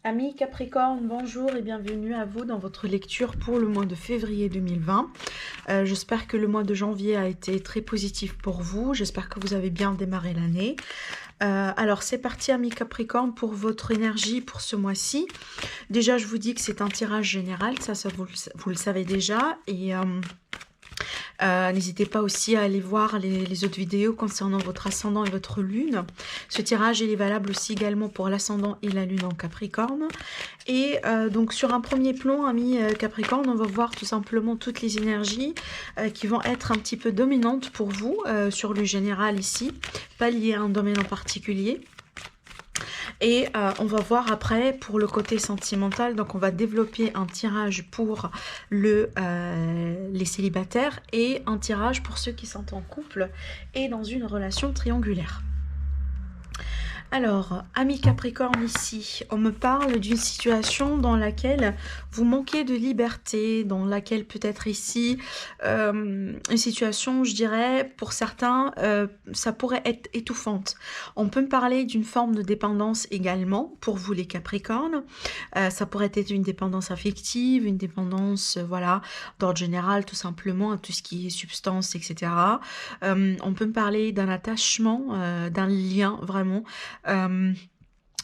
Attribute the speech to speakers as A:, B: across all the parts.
A: Amis Capricorne, bonjour et bienvenue à vous dans votre lecture pour le mois de février 2020. J'espère que le mois de janvier a été très positif pour vous. J'espère que vous avez bien démarré l'année. Alors c'est parti amis Capricorne pour votre énergie pour ce mois-ci. Déjà je vous dis que c'est un tirage général, ça vous le savez déjà. Et n'hésitez pas aussi à aller voir les autres vidéos concernant votre ascendant et votre lune. Ce tirage il est valable aussi également pour l'ascendant et la lune en Capricorne. Et donc sur un premier plan, amis Capricorne, on va voir tout simplement toutes les énergies qui vont être un petit peu dominantes pour vous sur le général ici, pas lié à un domaine en particulier. Et on va voir après pour le côté sentimental, donc on va développer un tirage pour les célibataires et un tirage pour ceux qui sont en couple et dans une relation triangulaire. Alors, amis Capricorne ici, on me parle d'une situation dans laquelle vous manquez de liberté, dans laquelle peut-être ici, une situation, je dirais, pour certains, ça pourrait être étouffante. On peut me parler d'une forme de dépendance également, pour vous les Capricornes. Ça pourrait être une dépendance affective, une dépendance, voilà, d'ordre général, tout simplement, à tout ce qui est substance, etc. On peut me parler d'un attachement, d'un lien, vraiment,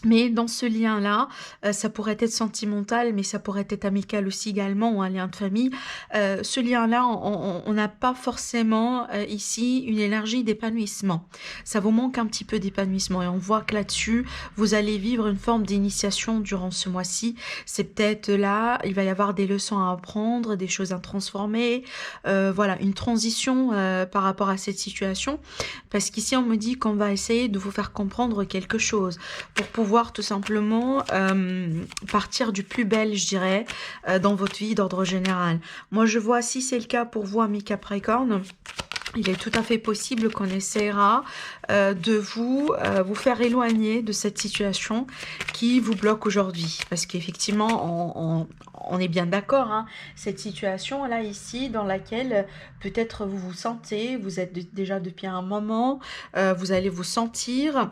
A: mais dans ce lien-là, ça pourrait être sentimental, mais ça pourrait être amical aussi également, ou un lien de famille. Ce lien-là, on n'a pas forcément ici une énergie d'épanouissement. Ça vous manque un petit peu d'épanouissement et on voit que là-dessus, vous allez vivre une forme d'initiation durant ce mois-ci. C'est peut-être là, il va y avoir des leçons à apprendre, des choses à transformer, voilà, une transition par rapport à cette situation. Parce qu'ici, on me dit qu'on va essayer de vous faire comprendre quelque chose pour pouvoir tout simplement partir du plus bel, je dirais, dans votre vie d'ordre général. Moi, je vois, si c'est le cas pour vous, amis Capricorne, il est tout à fait possible qu'on essaiera de vous faire éloigner de cette situation qui vous bloque aujourd'hui. Parce qu'effectivement, on est bien d'accord, hein, cette situation-là ici, dans laquelle peut-être vous vous sentez, vous êtes déjà depuis un moment, vous allez vous sentir...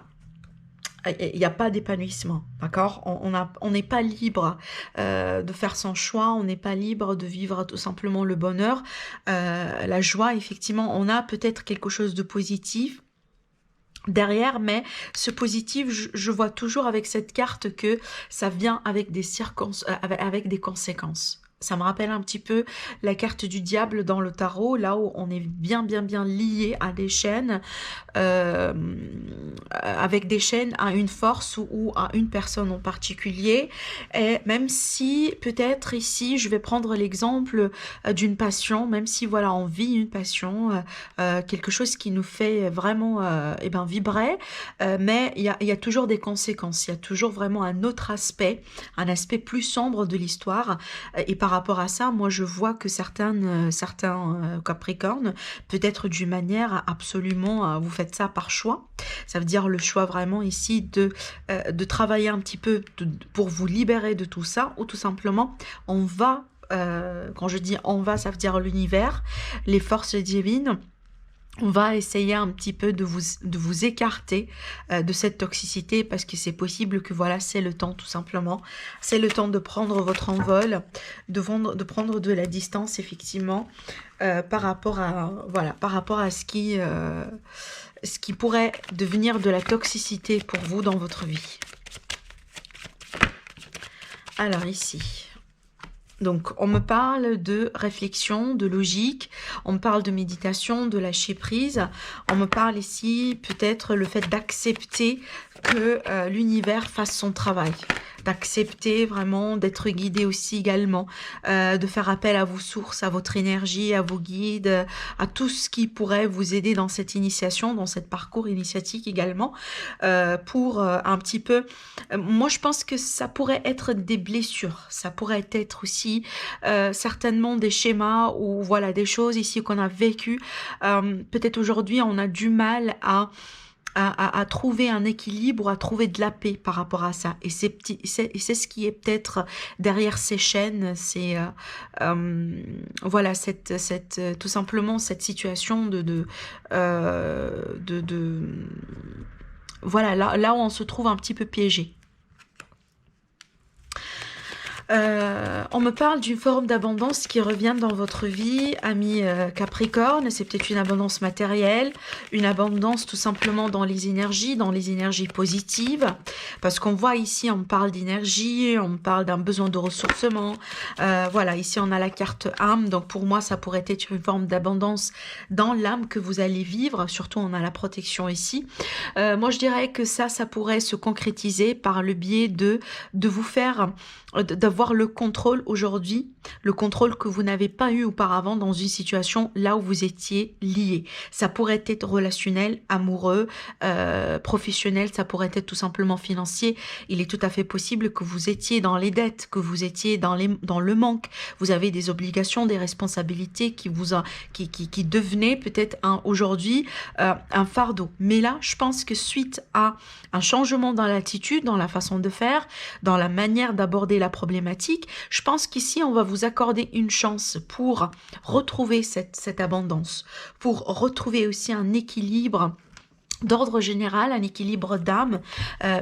A: Il n'y a pas d'épanouissement, d'accord? On n'est pas libre de faire son choix, on n'est pas libre de vivre tout simplement le bonheur, la joie. Effectivement, on a peut-être quelque chose de positif derrière, mais ce positif, je vois toujours avec cette carte que ça vient avec des avec des conséquences. Ça me rappelle un petit peu la carte du diable dans le tarot, là où on est bien lié à des chaînes, avec des chaînes à une force ou à une personne en particulier. Et même si peut-être ici, je vais prendre l'exemple d'une passion, même si voilà, on vit une passion, quelque chose qui nous fait vraiment vibrer, mais il y a toujours des conséquences, il y a toujours vraiment un autre aspect, un aspect plus sombre de l'histoire. Et par rapport à ça, moi je vois que certains Capricornes, peut-être d'une manière absolument, vous faites ça par choix. Ça veut dire le choix vraiment ici de travailler un petit peu pour vous libérer de tout ça, ou tout simplement on va, quand je dis on va, ça veut dire l'univers, les forces divines. On va essayer un petit peu de vous écarter de cette toxicité, parce que c'est possible que voilà, c'est le temps tout simplement. C'est le temps de prendre votre envol, de prendre de la distance effectivement par rapport à ce qui pourrait devenir de la toxicité pour vous dans votre vie. Alors ici... Donc, on me parle de réflexion, de logique, on me parle de méditation, de lâcher prise. On me parle ici peut-être le fait d'accepter que l'univers fasse son travail, d'accepter vraiment d'être guidé aussi également, de faire appel à vos sources, à votre énergie, à vos guides, à tout ce qui pourrait vous aider dans cette initiation, dans ce parcours initiatique également, pour un petit peu... moi, je pense que ça pourrait être des blessures, ça pourrait être aussi certainement des schémas ou voilà des choses ici qu'on a vécues. Peut-être aujourd'hui, on a du mal à trouver un équilibre, à trouver de la paix par rapport à ça. Et c'est ce qui est peut-être derrière ces chaînes, c'est voilà tout simplement cette situation voilà là où on se trouve un petit peu piégé. On me parle d'une forme d'abondance qui revient dans votre vie, ami Capricorne. C'est peut-être une abondance matérielle, une abondance tout simplement dans les énergies positives. Parce qu'on voit ici, on parle d'énergie, on parle d'un besoin de ressourcement. Voilà, ici on a la carte âme. Donc pour moi, ça pourrait être une forme d'abondance dans l'âme que vous allez vivre. Surtout, on a la protection ici. Moi, je dirais que ça pourrait se concrétiser par le biais de vous faire, d'avoir le contrôle aujourd'hui, le contrôle que vous n'avez pas eu auparavant dans une situation là où vous étiez lié. Ça pourrait être relationnel, amoureux, professionnel, ça pourrait être tout simplement financier. Il est tout à fait possible que vous étiez dans les dettes, que vous étiez dans le manque. Vous avez des obligations, des responsabilités qui devenaient peut-être aujourd'hui un fardeau. Mais là, je pense que suite à un changement dans l'attitude, dans la façon de faire, dans la manière d'aborder la problématique, je pense qu'ici, on va vous accorder une chance pour retrouver cette abondance, pour retrouver aussi un équilibre d'ordre général, un équilibre d'âme,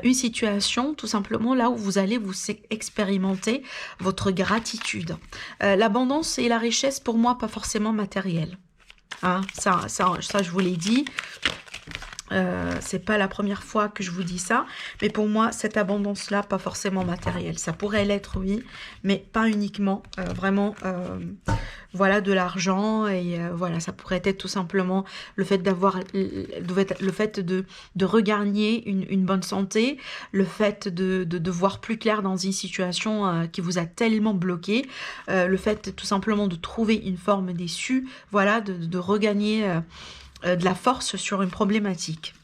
A: une situation tout simplement là où vous allez vous expérimenter votre gratitude. L'abondance et la richesse, pour moi, pas forcément matérielle. Hein, ça, je vous l'ai dit. C'est pas la première fois que je vous dis ça, mais pour moi, cette abondance-là, pas forcément matérielle. Ça pourrait l'être, oui, mais pas uniquement. Vraiment, voilà, de l'argent et voilà, ça pourrait être tout simplement le fait d'avoir, le fait de regagner une bonne santé, le fait de voir plus clair dans une situation qui vous a tellement bloqué, le fait tout simplement de trouver une forme d'issue, voilà, de regagner de la force sur une problématique.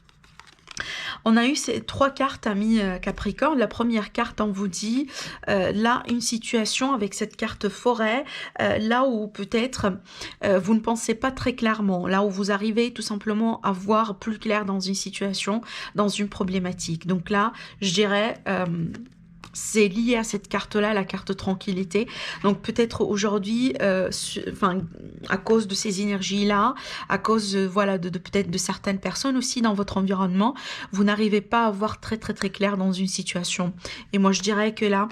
A: On a eu ces 3 cartes, amis Capricorne. La première carte, on vous dit, là, une situation avec cette carte forêt, là où peut-être vous ne pensez pas très clairement, là où vous arrivez tout simplement à voir plus clair dans une situation, dans une problématique. Donc là, je dirais... c'est lié à cette carte-là, la carte tranquillité. Donc peut-être aujourd'hui, à cause de ces énergies-là, à cause voilà, de peut-être de certaines personnes aussi dans votre environnement, vous n'arrivez pas à voir très très très clair dans une situation. Et moi je dirais que là,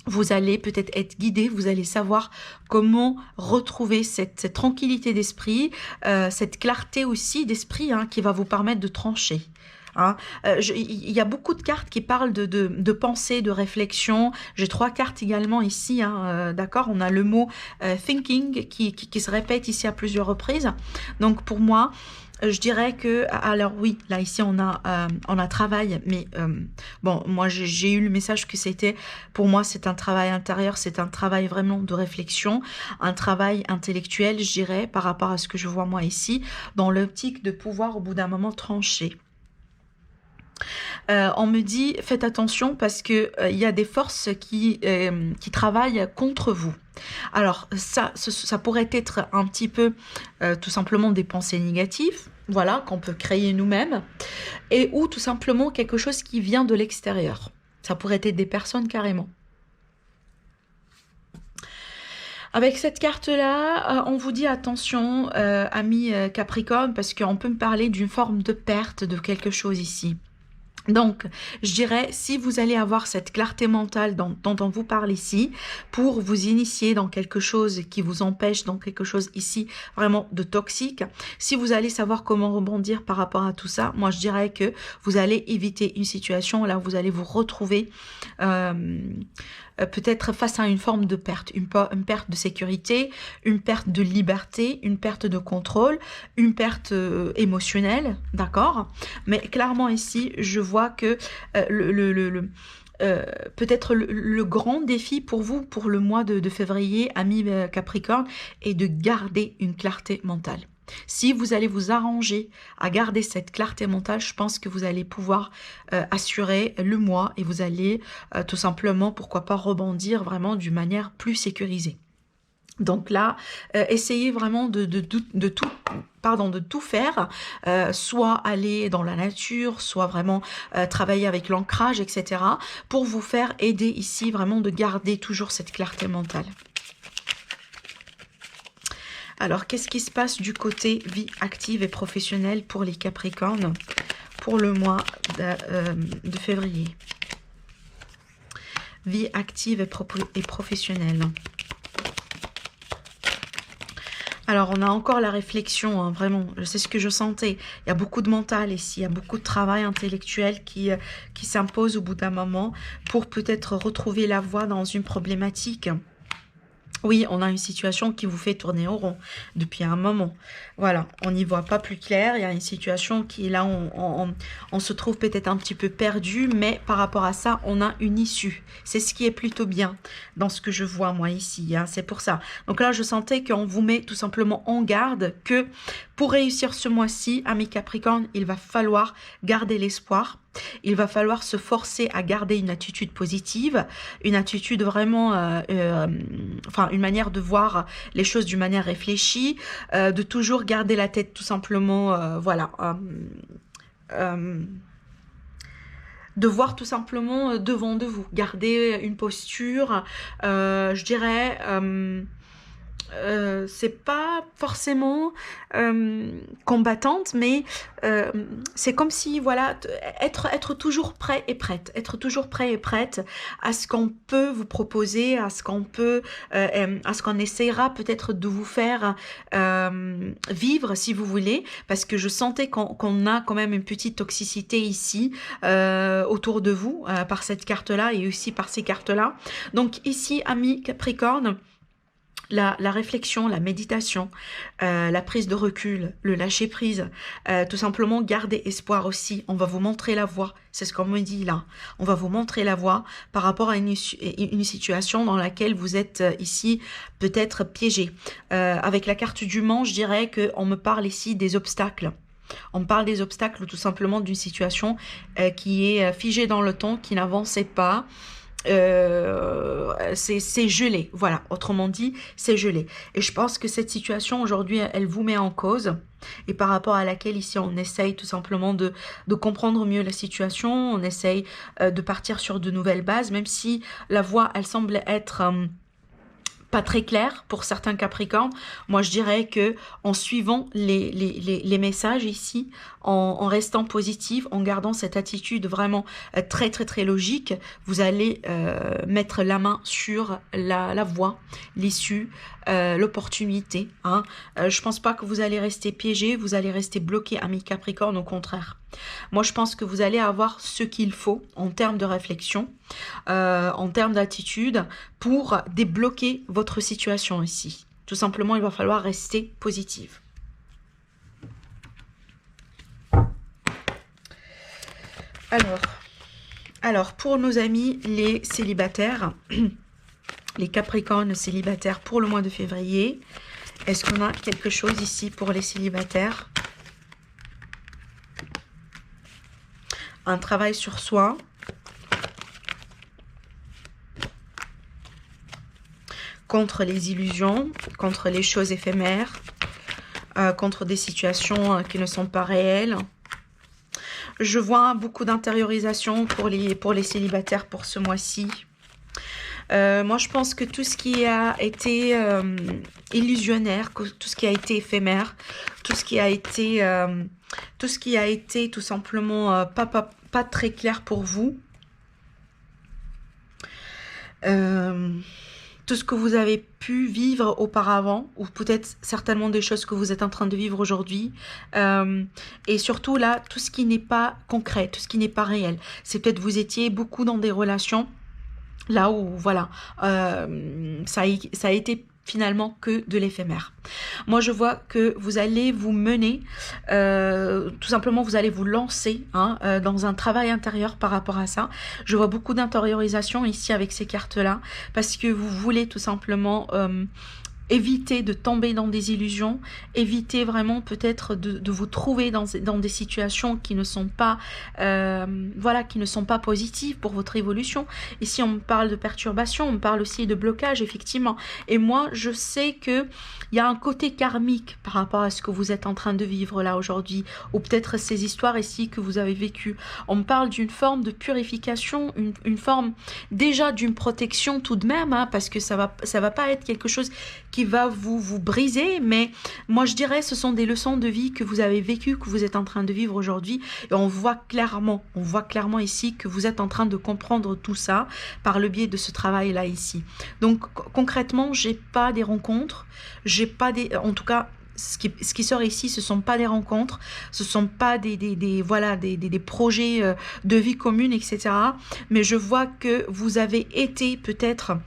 A: vous allez peut-être être guidé, vous allez savoir comment retrouver cette tranquillité d'esprit, cette clarté aussi d'esprit qui va vous permettre de trancher. Hein. Il y a beaucoup de cartes qui parlent de pensée, de réflexion. J'ai 3 cartes également ici, d'accord. On a le mot thinking qui se répète ici à plusieurs reprises. Donc pour moi, je dirais que, alors oui, là ici on a travail, mais bon, moi j'ai eu le message que c'était, pour moi c'est un travail intérieur, c'est un travail vraiment de réflexion, un travail intellectuel, je dirais, par rapport à ce que je vois moi ici, dans l'optique de pouvoir au bout d'un moment trancher. On me dit, faites attention parce que il y a des forces qui travaillent contre vous. Alors ça pourrait être un petit peu tout simplement des pensées négatives, voilà, qu'on peut créer nous-mêmes, et ou tout simplement quelque chose qui vient de l'extérieur. Ça pourrait être des personnes carrément. Avec cette carte-là, on vous dit attention, amis Capricorne, parce qu'on peut me parler d'une forme de perte de quelque chose ici. Donc, je dirais, si vous allez avoir cette clarté mentale dont on vous parle ici, pour vous initier dans quelque chose qui vous empêche, dans quelque chose ici vraiment de toxique, si vous allez savoir comment rebondir par rapport à tout ça, moi je dirais que vous allez éviter une situation là où vous allez vous retrouver peut-être face à une forme de perte, une perte de sécurité, une perte de liberté, une perte de contrôle, une perte émotionnelle, d'accord? Mais clairement ici, je vois que peut-être le grand défi pour vous, pour le mois de février, amis Capricorne, est de garder une clarté mentale. Si vous allez vous arranger à garder cette clarté mentale, je pense que vous allez pouvoir assurer le mois et vous allez tout simplement, pourquoi pas, rebondir vraiment d'une manière plus sécurisée. Donc là, essayez vraiment de tout faire, soit aller dans la nature, soit vraiment travailler avec l'ancrage, etc. pour vous faire aider ici vraiment de garder toujours cette clarté mentale. Alors, qu'est-ce qui se passe du côté vie active et professionnelle pour les Capricornes pour le mois de février? vie active et professionnelle. Alors, on a encore la réflexion, hein, vraiment, c'est ce que je sentais. Il y a beaucoup de mental ici, il y a beaucoup de travail intellectuel qui s'impose au bout d'un moment pour peut-être retrouver la voie dans une problématique. Oui, on a une situation qui vous fait tourner au rond depuis un moment. Voilà, on n'y voit pas plus clair. Il y a une situation qui, là, on se trouve peut-être un petit peu perdu, mais par rapport à ça, on a une issue. C'est ce qui est plutôt bien dans ce que je vois, moi, ici. Hein, c'est pour ça. Donc là, je sentais qu'on vous met tout simplement en garde que pour réussir ce mois-ci, amis Capricorne, il va falloir garder l'espoir. Il va falloir se forcer à garder une attitude positive, une attitude vraiment, enfin une manière de voir les choses d'une manière réfléchie, de toujours garder la tête tout simplement, voilà, de voir tout simplement devant de vous, garder une posture, je dirais... c'est pas forcément combattante, mais c'est comme si, voilà, être toujours prêt et prête, être toujours prêt et prête à ce qu'on peut vous proposer, à ce qu'on peut, à ce qu'on essaiera peut-être de vous faire vivre, si vous voulez, parce que je sentais qu'on a quand même une petite toxicité ici autour de vous, par cette carte-là et aussi par ces cartes-là. Donc ici, amis Capricorne, la réflexion, la méditation, la prise de recul, le lâcher prise, tout simplement garder espoir aussi. On va vous montrer la voie, c'est ce qu'on me dit là. On va vous montrer la voie par rapport à une situation dans laquelle vous êtes ici peut-être piégé. Avec la carte du Mans, je dirais qu'on me parle ici des obstacles. On parle des obstacles ou tout simplement d'une situation qui est figée dans le temps, qui n'avançait pas. C'est gelé, voilà, autrement dit c'est gelé, et je pense que cette situation aujourd'hui elle vous met en cause et par rapport à laquelle ici on essaye tout simplement de comprendre mieux la situation, on essaye de partir sur de nouvelles bases, même si la voie elle semble être pas très clair pour certains Capricornes. Moi je dirais que en suivant les messages ici, en restant positif, en gardant cette attitude vraiment très logique, vous allez mettre la main sur la voie, l'issue, l'opportunité. Hein. Je pense pas que vous allez rester piégé, vous allez rester bloqué, amis Capricorne, au contraire. Moi je pense que vous allez avoir ce qu'il faut en termes de réflexion, en termes d'attitude, pour débloquer votre situation ici. Tout simplement, il va falloir rester positive. Alors, pour nos amis les célibataires, les Capricornes célibataires pour le mois de février, est-ce qu'on a quelque chose ici pour les célibataires? Un travail sur soi. Contre les illusions, contre les choses éphémères, contre des situations qui ne sont pas réelles. Je vois beaucoup d'intériorisation pour les célibataires pour ce mois-ci. Moi, je pense que tout ce qui a été illusionnaire, tout ce qui a été éphémère, tout ce qui a été tout simplement pas très clair pour vous, tout ce que vous avez pu vivre auparavant, ou peut-être certainement des choses que vous êtes en train de vivre aujourd'hui, et surtout là, tout ce qui n'est pas concret, tout ce qui n'est pas réel. C'est peut-être vous étiez beaucoup dans des relations, là où, voilà, ça a été finalement que de l'éphémère. Moi, je vois que vous allez vous mener, tout simplement, vous allez vous lancer dans un travail intérieur par rapport à ça. Je vois beaucoup d'intériorisation ici avec ces cartes-là, parce que vous voulez tout simplement éviter de tomber dans des illusions, éviter vraiment peut-être de vous trouver dans des situations qui ne sont pas, voilà, qui ne sont pas positives pour votre évolution. Ici, on me parle de perturbation, on me parle aussi de blocage, effectivement. Et moi, je sais que il y a un côté karmique par rapport à ce que vous êtes en train de vivre là aujourd'hui, ou peut-être ces histoires ici que vous avez vécues. On me parle d'une forme de purification, une forme déjà d'une protection tout de même, parce que ça va pas être quelque chose qui qui va vous briser, mais moi je dirais ce sont des leçons de vie que vous avez vécues, que vous êtes en train de vivre aujourd'hui, et on voit clairement ici que vous êtes en train de comprendre tout ça par le biais de ce travail-là ici. Donc concrètement, j'ai pas des rencontres, j'ai pas des... En tout cas, ce qui sort ici, ce sont pas des rencontres, ce sont pas voilà, des projets de vie commune, etc. Mais je vois que vous avez été peut-être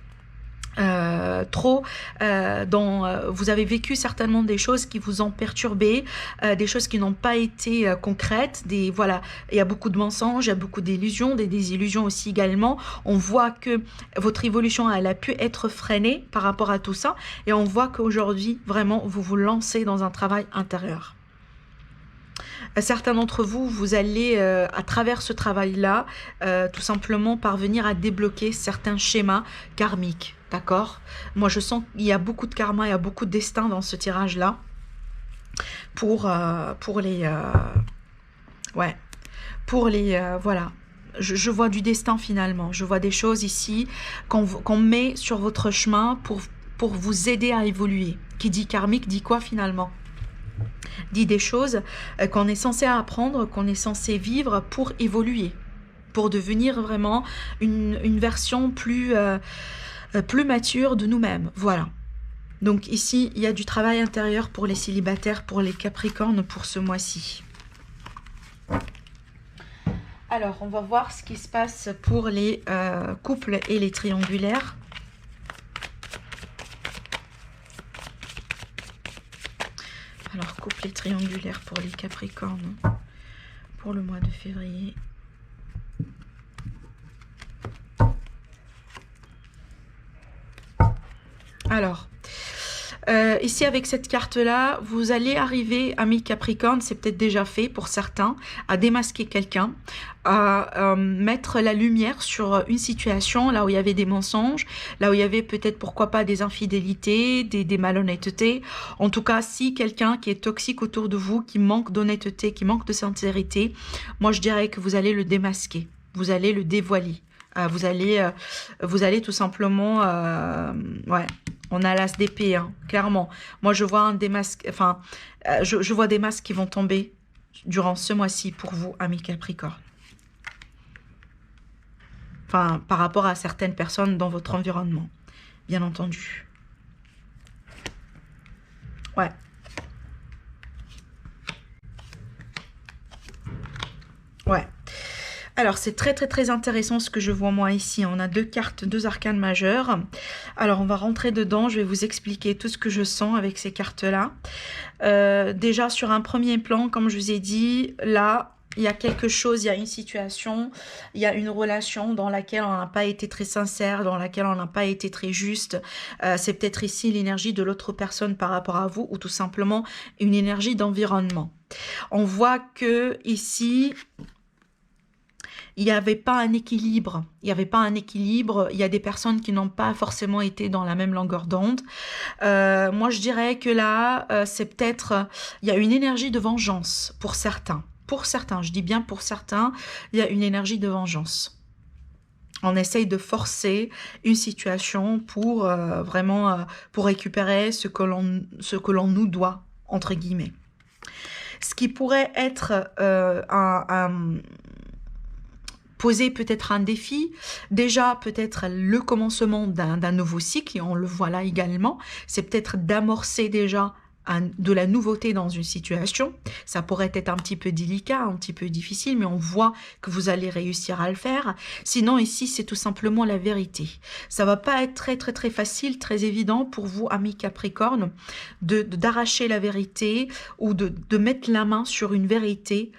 A: vous avez vécu certainement des choses qui vous ont perturbé, des choses qui n'ont pas été concrètes, voilà, il y a beaucoup de mensonges, il y a beaucoup d'illusions, des désillusions aussi également. On voit que votre évolution, elle a pu être freinée par rapport à tout ça, et on voit qu'aujourd'hui vraiment vous vous lancez dans un travail intérieur. Certains d'entre vous, vous allez, à travers ce travail-là, tout simplement parvenir à débloquer certains schémas karmiques, d'accord? Moi, je sens qu'il y a beaucoup de karma, il y a beaucoup de destin dans ce tirage-là pour les... voilà. Je vois du destin finalement, je vois des choses ici qu'on met sur votre chemin pour vous aider à évoluer. Qui dit karmique dit quoi finalement? Dit des choses qu'on est censé apprendre, qu'on est censé vivre pour évoluer, pour devenir vraiment une version plus mature de nous-mêmes. Voilà. Donc ici, il y a du travail intérieur pour les célibataires, pour les capricornes, pour ce mois-ci. Alors, on va voir ce qui se passe pour les couples et les triangulaires. Alors, couple et triangulaire pour les Capricornes pour le mois de février. Alors, ici avec cette carte-là, vous allez arriver, amis Capricorne, c'est peut-être déjà fait pour certains, à démasquer quelqu'un, à mettre la lumière sur une situation, là où il y avait des mensonges, là où il y avait peut-être, pourquoi pas, des infidélités, des malhonnêtetés. En tout cas, si quelqu'un qui est toxique autour de vous, qui manque d'honnêteté, qui manque de sincérité, moi je dirais que vous allez le démasquer, vous allez le dévoiler. Vous allez tout simplement... ouais, on a l'as d'épée, hein, clairement. Moi, je vois des masques... Enfin, je vois des masques qui vont tomber durant ce mois-ci pour vous, amis Capricorne. Enfin, par rapport à certaines personnes dans votre environnement, bien entendu. Ouais. Ouais. Alors, c'est très, très, très intéressant ce que je vois moi ici. On a deux cartes, deux arcanes majeures. Alors, on va rentrer dedans. Je vais vous expliquer tout ce que je sens avec ces cartes-là. Déjà, sur un premier plan, comme je vous ai dit, là, il y a quelque chose, il y a une situation, il y a une relation dans laquelle on n'a pas été très sincère, dans laquelle on n'a pas été très juste. C'est peut-être ici l'énergie de l'autre personne par rapport à vous, ou tout simplement une énergie d'environnement. On voit que ici... il n'y avait pas un équilibre, il y a des personnes qui n'ont pas forcément été dans la même longueur d'onde. Moi, je dirais que là, c'est peut-être, il y a une énergie de vengeance pour certains. Pour certains, je dis bien pour certains, il y a une énergie de vengeance. On essaye de forcer une situation pour vraiment, pour récupérer ce que l'on nous doit, entre guillemets. Ce qui pourrait être poser peut-être un défi, déjà peut-être le commencement d'un nouveau cycle, et on le voit là également, c'est peut-être d'amorcer déjà de la nouveauté dans une situation. Ça pourrait être un petit peu délicat, un petit peu difficile, mais on voit que vous allez réussir à le faire. Sinon, ici, c'est tout simplement la vérité. Ça va pas être très, très, très facile, très évident pour vous, amis Capricorne, d'arracher la vérité ou de mettre la main sur une vérité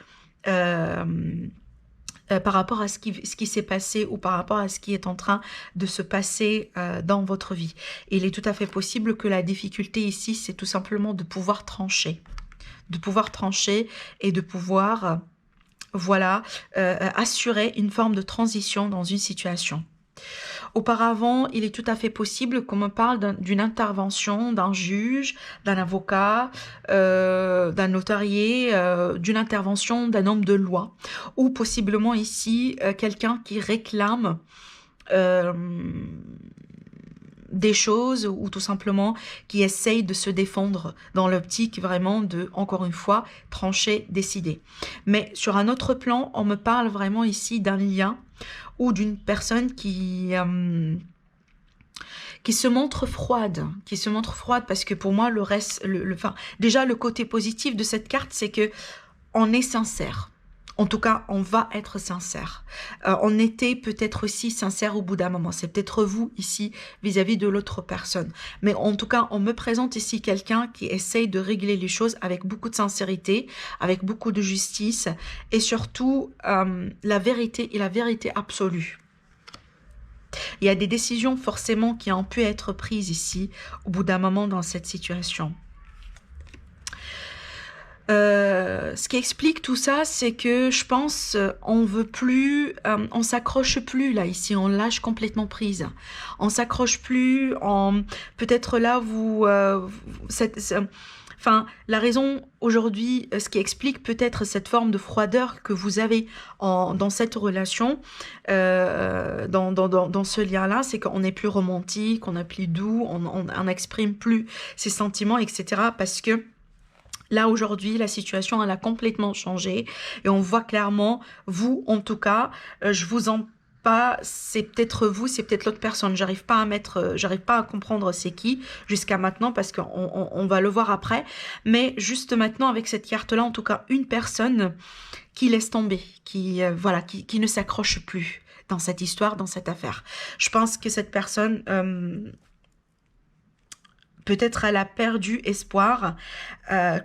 A: par rapport à ce qui s'est passé ou par rapport à ce qui est en train de se passer dans votre vie. Et il est tout à fait possible que la difficulté ici, c'est tout simplement de pouvoir trancher. De pouvoir trancher et de pouvoir, voilà, assurer une forme de transition dans une situation. Auparavant, il est tout à fait possible qu'on me parle d'une intervention d'un juge, d'un avocat, d'un notarié, d'une intervention d'un homme de loi, ou possiblement ici quelqu'un qui réclame des choses ou tout simplement qui essayent de se défendre dans l'optique vraiment de, encore une fois, trancher, décider. Mais sur un autre plan, on me parle vraiment ici d'un lien ou d'une personne qui se montre froide, parce que pour moi, le reste, enfin, déjà le côté positif de cette carte, c'est que on est sincère. En tout cas, on va être sincère. On était peut-être aussi sincère au bout d'un moment. C'est peut-être vous ici vis-à-vis de l'autre personne. Mais en tout cas, on me présente ici quelqu'un qui essaye de régler les choses avec beaucoup de sincérité, avec beaucoup de justice et surtout la vérité et la vérité absolue. Il y a des décisions forcément qui ont pu être prises ici au bout d'un moment dans cette situation. Ce qui explique tout ça, c'est que je pense on veut plus, on s'accroche plus là ici, on lâche complètement prise. On s'accroche plus, peut-être là enfin la raison aujourd'hui, ce qui explique peut-être cette forme de froideur que vous avez dans cette relation, dans ce lien-là, c'est qu'on n'est plus romantique, on n'est plus doux, on n'exprime plus ses sentiments, etc. Parce que là, aujourd'hui, la situation, elle a complètement changé et on voit clairement, vous, en tout cas, je vous en pas, c'est peut-être vous, c'est peut-être l'autre personne. J'arrive pas à comprendre c'est qui jusqu'à maintenant parce qu'on va le voir après. Mais juste maintenant, avec cette carte-là, en tout cas, une personne qui laisse tomber, voilà, qui ne s'accroche plus dans cette histoire, dans cette affaire. Je pense que cette personne... peut-être elle a perdu espoir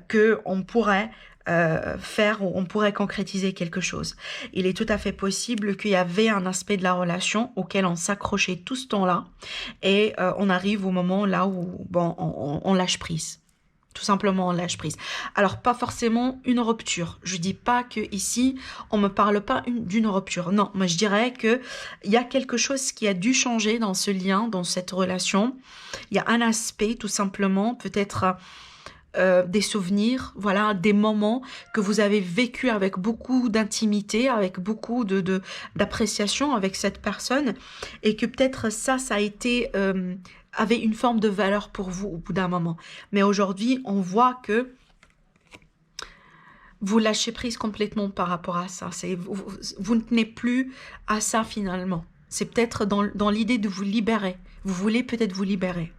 A: qu'on pourrait on pourrait concrétiser quelque chose. Il est tout à fait possible qu'il y avait un aspect de la relation auquel on s'accrochait tout ce temps-là et on arrive au moment là où bon, on lâche prise. Tout simplement, on lâche prise. Alors, pas forcément une rupture. Je dis pas que ici, on me parle pas d'une rupture. Non, moi je dirais que il y a quelque chose qui a dû changer dans ce lien, dans cette relation. Il y a un aspect, tout simplement, peut-être des souvenirs, voilà, des moments que vous avez vécu avec beaucoup d'intimité, avec beaucoup d'appréciation avec cette personne, et que peut-être ça a été avait une forme de valeur pour vous au bout d'un moment. Mais aujourd'hui, on voit que vous lâchez prise complètement par rapport à ça. Vous ne tenez plus à ça finalement. C'est peut-être dans l'idée de vous libérer. Vous voulez peut-être vous libérer.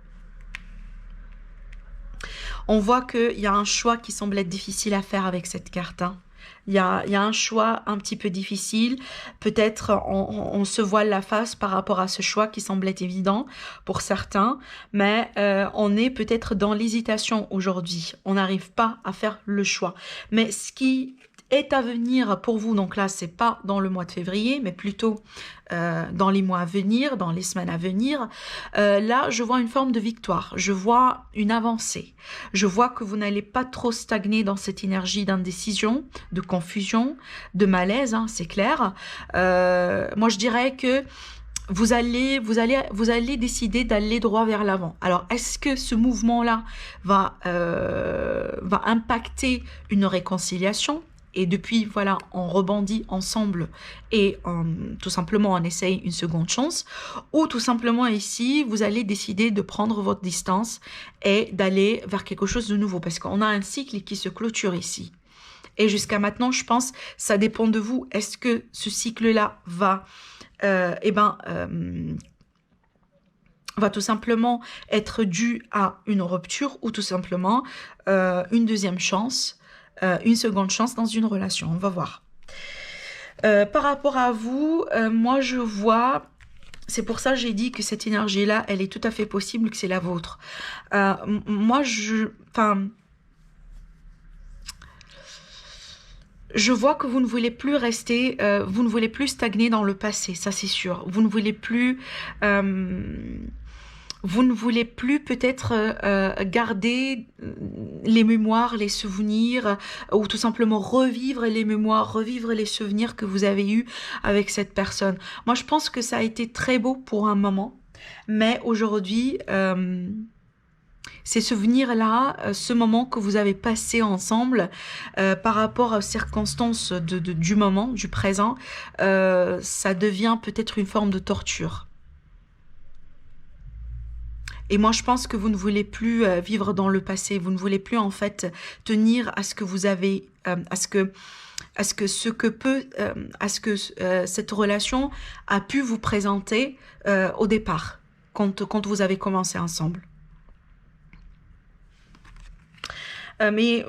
A: On voit qu'il y a un choix qui semble être difficile à faire avec cette carte. Hein. Il y a un choix un petit peu difficile. Peut-être on se voile la face par rapport à ce choix qui semble être évident pour certains. Mais on est peut-être dans l'hésitation aujourd'hui. On n'arrive pas à faire le choix. Mais ce qui est à venir pour vous, donc là, c'est pas dans le mois de février, mais plutôt dans les mois à venir, dans les semaines à venir, là, je vois une forme de victoire, je vois une avancée, je vois que vous n'allez pas trop stagner dans cette énergie d'indécision, de confusion, de malaise, hein, c'est clair. Moi, je dirais que vous allez décider d'aller droit vers l'avant. Alors, est-ce que ce mouvement-là va impacter une réconciliation ? Et depuis, voilà, on rebondit ensemble et tout simplement on essaye une seconde chance. Ou tout simplement ici, vous allez décider de prendre votre distance et d'aller vers quelque chose de nouveau. Parce qu'on a un cycle qui se clôture ici. Et jusqu'à maintenant, je pense, ça dépend de vous. Est-ce que ce cycle-là va tout simplement être dû à une rupture ou tout simplement une deuxième chance, une seconde chance dans une relation. On va voir. Par rapport à vous, moi je vois, c'est pour ça que j'ai dit que cette énergie-là, elle est tout à fait possible que c'est la vôtre. Moi, je vois que vous ne voulez plus rester, vous ne voulez plus stagner dans le passé, ça c'est sûr. Vous ne voulez plus... vous ne voulez plus peut-être garder les mémoires, les souvenirs, ou tout simplement revivre les mémoires, revivre les souvenirs que vous avez eus avec cette personne. Moi, je pense que ça a été très beau pour un moment, mais aujourd'hui, ces souvenirs-là, ce moment que vous avez passé ensemble, par rapport aux circonstances du moment, du présent, ça devient peut-être une forme de torture. Et moi, je pense que vous ne voulez plus vivre dans le passé. Vous ne voulez plus, en fait, tenir à ce que vous avez, à ce que cette relation a pu vous présenter au départ, quand vous avez commencé ensemble. Mais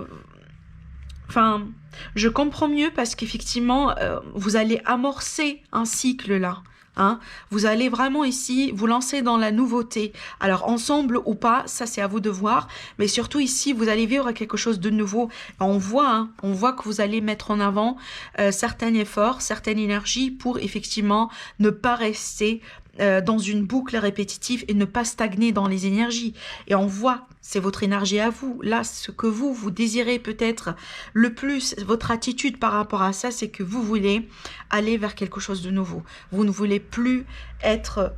A: enfin, je comprends mieux parce qu'effectivement, vous allez amorcer un cycle là. Hein. Vous allez vraiment ici vous lancer dans la nouveauté. Alors ensemble ou pas, ça c'est à vous de voir. Mais surtout ici, vous allez vivre quelque chose de nouveau. On voit que vous allez mettre en avant certains efforts, certaines énergies pour effectivement ne pas rester dans une boucle répétitive et ne pas stagner dans les énergies. Et on voit, c'est votre énergie à vous. Là, ce que vous désirez peut-être le plus, votre attitude par rapport à ça, c'est que vous voulez aller vers quelque chose de nouveau. Vous ne voulez plus être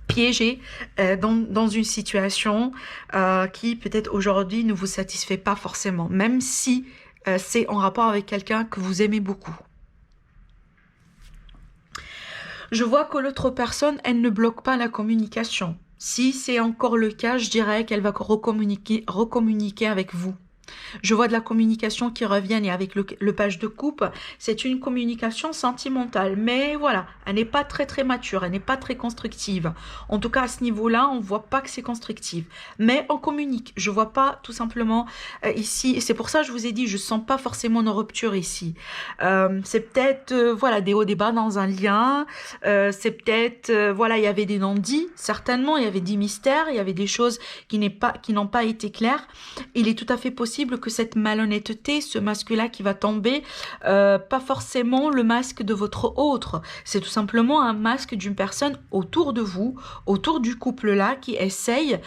A: piégé dans une situation qui peut-être aujourd'hui ne vous satisfait pas forcément, même si c'est en rapport avec quelqu'un que vous aimez beaucoup. Je vois que l'autre personne, elle ne bloque pas la communication. Si c'est encore le cas, je dirais qu'elle va recommuniquer avec vous. Je vois de la communication qui revient et avec le page de coupe, c'est une communication sentimentale. Mais voilà, elle n'est pas très mature, elle n'est pas très constructive. En tout cas, à ce niveau-là, on ne voit pas que c'est constructif. Mais on communique. Je ne vois pas tout simplement ici, et c'est pour ça que je vous ai dit, je ne sens pas forcément une rupture ici. C'est peut-être, voilà, des hauts des bas dans un lien. C'est peut-être, voilà, il y avait des non-dits, certainement, il y avait des mystères, il y avait des choses qui n'ont pas été claires. Il est tout à fait possible que cette malhonnêteté, ce masque-là qui va tomber, pas forcément le masque de votre autre. C'est tout simplement un masque d'une personne autour de vous, autour du couple-là, qui essaye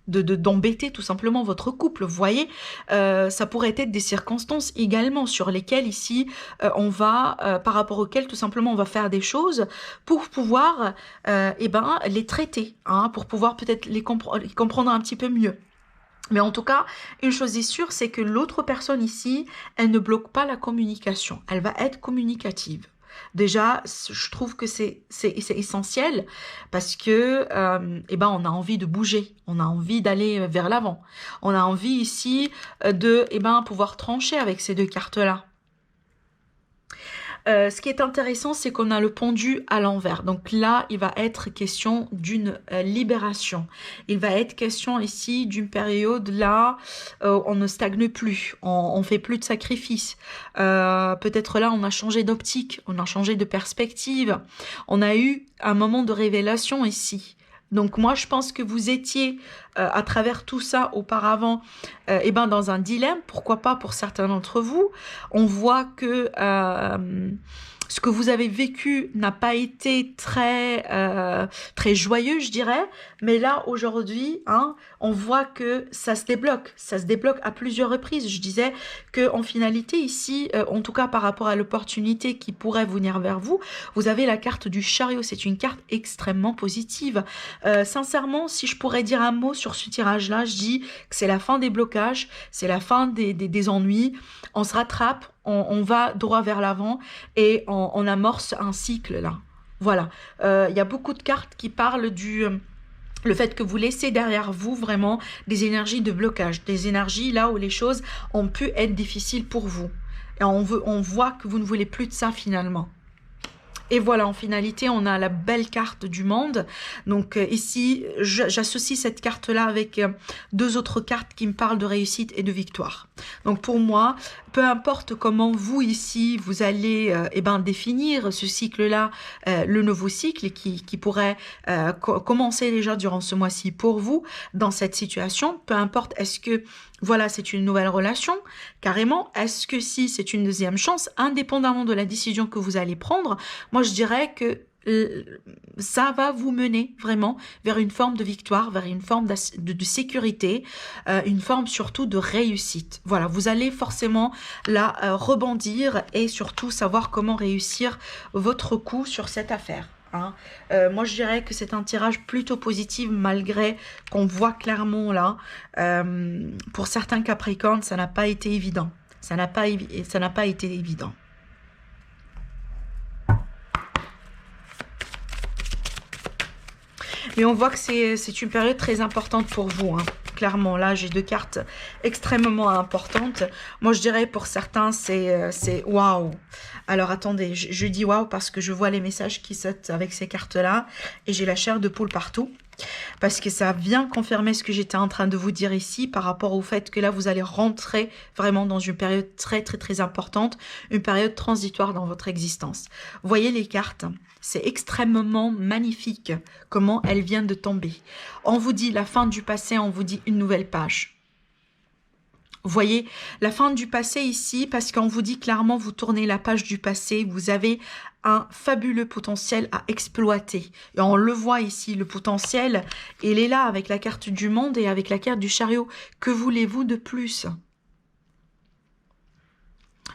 A: d'embêter tout simplement votre couple. Vous voyez, ça pourrait être des circonstances également sur lesquelles ici par rapport auxquelles tout simplement on va faire des choses pour pouvoir les traiter, hein, pour pouvoir peut-être les comprendre un petit peu mieux. Mais en tout cas, une chose est sûre, c'est que l'autre personne ici, elle ne bloque pas la communication. Elle va être communicative. Déjà, je trouve que c'est essentiel parce que on a envie de bouger, on a envie d'aller vers l'avant. On a envie ici de pouvoir trancher avec ces deux cartes-là. Ce qui est intéressant, c'est qu'on a le pendu à l'envers. Donc là, il va être question d'une libération. Il va être question ici d'une période là, on ne stagne plus, on fait plus de sacrifices. Peut-être là, on a changé d'optique, on a changé de perspective. On a eu un moment de révélation ici. Donc moi, je pense que vous étiez, à travers tout ça auparavant, dans un dilemme, pourquoi pas pour certains d'entre vous. On voit que ce que vous avez vécu n'a pas été très joyeux, je dirais. Mais là, aujourd'hui, hein, on voit que ça se débloque. Ça se débloque à plusieurs reprises. Je disais qu'en finalité, ici, en tout cas par rapport à l'opportunité qui pourrait venir vers vous, vous avez la carte du chariot. C'est une carte extrêmement positive. Sincèrement, si je pourrais dire un mot sur ce tirage-là, je dis que c'est la fin des blocages, c'est la fin des ennuis. On se rattrape, on va droit vers l'avant et on amorce un cycle là. Voilà. Y a beaucoup de cartes qui parlent le fait que vous laissez derrière vous vraiment des énergies de blocage, des énergies là où les choses ont pu être difficiles pour vous. Et on voit que vous ne voulez plus de ça finalement. Et voilà, en finalité, on a la belle carte du monde. Donc ici, j'associe cette carte-là avec deux autres cartes qui me parlent de réussite et de victoire. Donc pour moi, peu importe comment vous ici, vous allez définir ce cycle-là, le nouveau cycle qui pourrait commencer déjà durant ce mois-ci pour vous dans cette situation, peu importe, est-ce que voilà, c'est une nouvelle relation, carrément, est-ce que si c'est une deuxième chance, indépendamment de la décision que vous allez prendre, moi je dirais que ça va vous mener vraiment vers une forme de victoire, vers une forme de sécurité, une forme surtout de réussite. Voilà, vous allez forcément là rebondir et surtout savoir comment réussir votre coup sur cette affaire. Hein. Moi je dirais que c'est un tirage plutôt positif malgré qu'on voit clairement là, pour certains Capricornes, ça n'a pas été évident. Ça n'a pas été évident. Mais on voit que c'est une période très importante pour vous, hein. Clairement, là, j'ai 2 cartes extrêmement importantes. Moi, je dirais pour certains, c'est waouh. Alors, attendez, je dis waouh parce que je vois les messages qui sautent avec ces cartes-là et j'ai la chair de poule partout. Parce que ça vient confirmer ce que j'étais en train de vous dire ici par rapport au fait que là, vous allez rentrer vraiment dans une période très, très, très importante, une période transitoire dans votre existence. Vous voyez les cartes, c'est extrêmement magnifique comment elles viennent de tomber. On vous dit la fin du passé, on vous dit une nouvelle page. Vous voyez, la fin du passé ici, parce qu'on vous dit clairement, vous tournez la page du passé, vous avez un fabuleux potentiel à exploiter. Et on le voit ici, le potentiel, il est là avec la carte du monde et avec la carte du chariot. Que voulez-vous de plus ?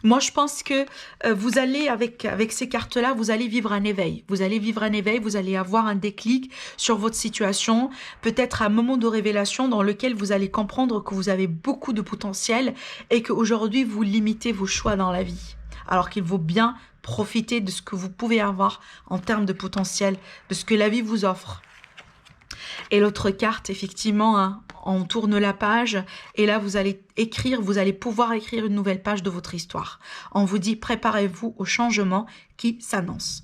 A: Moi, je pense que vous allez, avec ces cartes-là, vous allez vivre un éveil. Vous allez vivre un éveil, vous allez avoir un déclic sur votre situation. Peut-être un moment de révélation dans lequel vous allez comprendre que vous avez beaucoup de potentiel et qu'aujourd'hui, vous limitez vos choix dans la vie. Alors qu'il vaut bien profiter de ce que vous pouvez avoir en termes de potentiel, de ce que la vie vous offre. Et l'autre carte, effectivement, hein, on tourne la page et là, vous allez écrire, vous allez pouvoir écrire une nouvelle page de votre histoire. On vous dit, préparez-vous au changement qui s'annonce.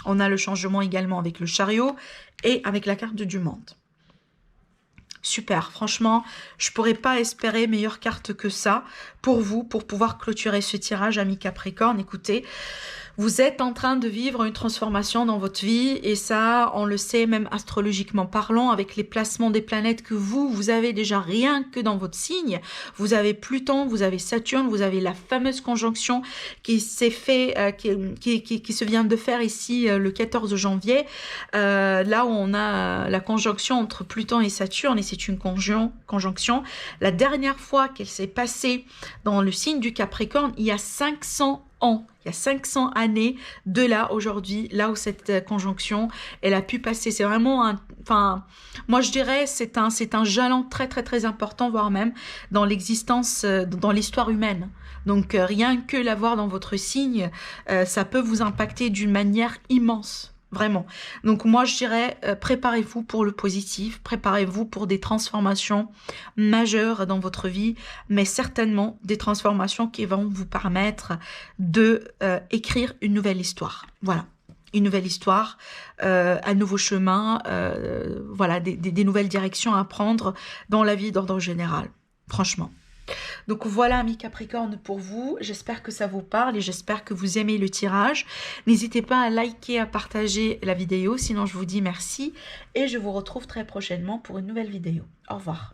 A: On a le changement également avec le chariot et avec la carte du monde. Super, franchement, je ne pourrais pas espérer meilleure carte que ça pour vous, pour pouvoir clôturer ce tirage, amis Capricorne. Écoutez, vous êtes en train de vivre une transformation dans votre vie et ça, on le sait même astrologiquement parlant avec les placements des planètes que vous avez déjà rien que dans votre signe. Vous avez Pluton, vous avez Saturne, vous avez la fameuse conjonction qui s'est fait, qui se vient de faire ici le 14 janvier. Là où on a la conjonction entre Pluton et Saturne et c'est une conjonction. La dernière fois qu'elle s'est passée dans le signe du Capricorne, il y a 500 ans. Il y a 500 années de là, aujourd'hui, là où cette conjonction, elle a pu passer. C'est vraiment un... Enfin, moi je dirais, c'est un jalon très très très important, voire même dans l'existence, dans l'histoire humaine. Donc rien que l'avoir dans votre signe, ça peut vous impacter d'une manière immense. Vraiment. Donc moi, je dirais, préparez-vous pour le positif, préparez-vous pour des transformations majeures dans votre vie, mais certainement des transformations qui vont vous permettre de écrire une nouvelle histoire. Voilà. Une nouvelle histoire, un nouveau chemin, voilà, des nouvelles directions à prendre dans la vie d'ordre général. Franchement. Donc voilà, amis Capricorne, pour vous. J'espère que ça vous parle et j'espère que vous aimez le tirage. N'hésitez pas à liker, à partager la vidéo. Sinon, je vous dis merci et je vous retrouve très prochainement pour une nouvelle vidéo. Au revoir.